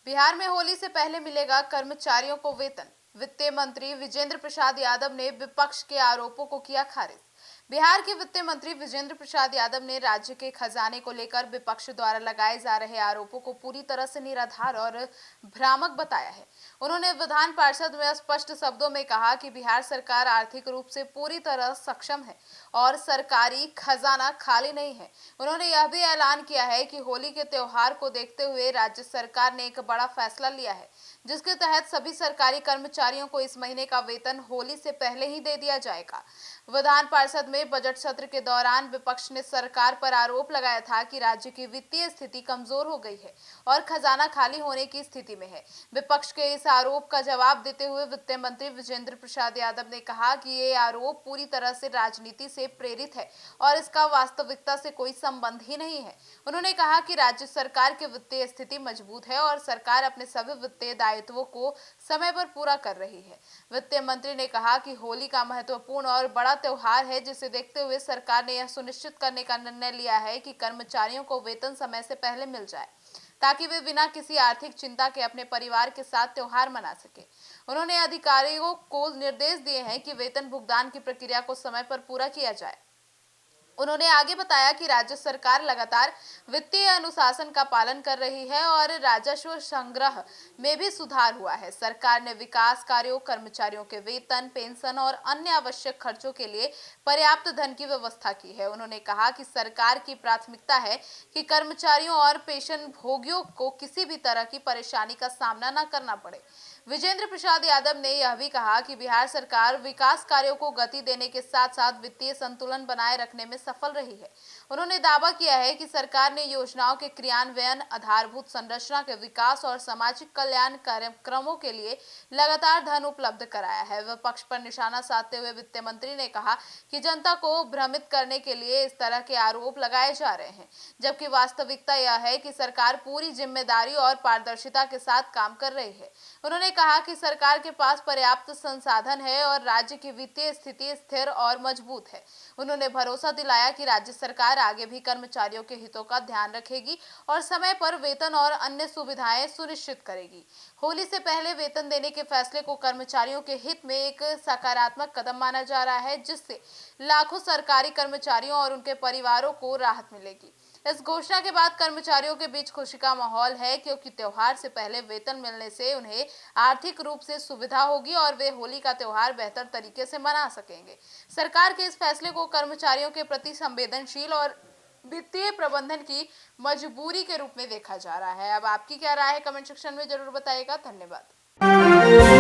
बिहार में होली से पहले मिलेगा कर्मचारियों को वेतन। वित्त मंत्री विजेंद्र प्रसाद यादव ने विपक्ष के आरोपों को किया खारिज। बिहार के वित्त मंत्री विजेंद्र प्रसाद यादव ने राज्य के खजाने को लेकर विपक्ष द्वारा लगाए जा रहे आरोपों को पूरी तरह से निराधार और भ्रामक बताया है। उन्होंने विधान पार्षद में स्पष्ट शब्दों में कहा कि बिहार सरकार आर्थिक रूप से पूरी तरह सक्षम है और सरकारी खजाना खाली नहीं है। उन्होंने यह भी ऐलान किया है कि होली के त्योहार को देखते हुए राज्य सरकार ने एक बड़ा फैसला लिया है, जिसके तहत सभी सरकारी कर्मचारियों को इस महीने का वेतन होली से पहले ही दे दिया जाएगा। विधान पार्षद में बजट सत्र के दौरान विपक्ष ने सरकार पर आरोप लगाया था कि राज्य की वित्तीय स्थिति कमजोर हो गई है और खजाना खाली होने की स्थिति में है। विपक्ष के इस आरोप का जवाब देते हुए वित्त मंत्री विजेंद्र प्रसाद यादव ने कहा कि ये आरोप पूरी तरह से राजनीति से प्रेरित है और इसका वास्तविकता से कोई संबंध ही नहीं है। उन्होंने कहा कि राज्य सरकार की वित्तीय स्थिति मजबूत है और सरकार अपने सभी वित्तीय दायित्वों को समय पर पूरा कर रही है। वित्त मंत्री ने कहा कि होली का महत्वपूर्ण और बड़ा त्योहार है, जिसे देखते हुए सरकार ने यह सुनिश्चित करने का निर्णय लिया है कि कर्मचारियों को वेतन समय से पहले मिल जाए, ताकि वे बिना किसी आर्थिक चिंता के अपने परिवार के साथ त्योहार मना सके। उन्होंने अधिकारियों को निर्देश दिए हैं कि वेतन भुगतान की प्रक्रिया को समय पर पूरा किया जाए। उन्होंने आगे बताया कि राज्य सरकार लगातार वित्तीय अनुशासन का पालन कर रही है और राजस्व संग्रह में भी सुधार हुआ है। सरकार ने विकास कार्यों, कर्मचारियों के वेतन, पेंशन और अन्य आवश्यक खर्चों के लिए पर्याप्त धन की व्यवस्था की है। उन्होंने कहा कि सरकार की प्राथमिकता है कि कर्मचारियों और पेंशन भोगियों को किसी भी तरह की परेशानी का सामना न करना पड़े। विजेंद्र प्रसाद यादव ने यह भी कहा कि बिहार सरकार विकास कार्यों को गति देने के साथ साथ वित्तीय संतुलन बनाए रखने में सफल रही है। उन्होंने दावा किया है कि सरकार ने योजनाओं के क्रियान्वयन, आधारभूत संरचना के विकास और सामाजिक कल्याण कार्यक्रमों के लिए लगातार धन उपलब्ध कराया है। विपक्ष पर निशाना साधते हुए वित्त मंत्री ने कहा कि जनता को भ्रमित करने के लिए इस तरह के आरोप लगाए जा रहे हैं, जबकि वास्तविकता यह है कि सरकार पूरी जिम्मेदारी और पारदर्शिता के साथ काम कर रही है। उन्होंने कहा कि सरकार के पास पर्याप्त संसाधन है और राज्य की वित्तीय स्थिति स्थिर और मजबूत है। उन्होंने भरोसा दिलाया कि राज्य सरकार आगे भी कर्मचारियों के हितों का ध्यान रखेगी और समय पर वेतन और अन्य सुविधाएं सुनिश्चित करेगी। होली से पहले वेतन देने के फैसले को कर्मचारियों के हित में एक सकारात्मक कदम माना जा रहा है, जिससे लाखों सरकारी कर्मचारियों और उनके परिवारों को राहत मिलेगी। इस घोषणा के बाद कर्मचारियों के बीच खुशी का माहौल है, क्योंकि त्योहार से पहले वेतन मिलने से उन्हें आर्थिक रूप से सुविधा होगी और वे होली का त्योहार बेहतर तरीके से मना सकेंगे। सरकार के इस फैसले को कर्मचारियों के प्रति संवेदनशील और वित्तीय प्रबंधन की मजबूरी के रूप में देखा जा रहा है। अब आपकी क्या राय है, कमेंट सेक्शन में जरूर बताइएगा। धन्यवाद।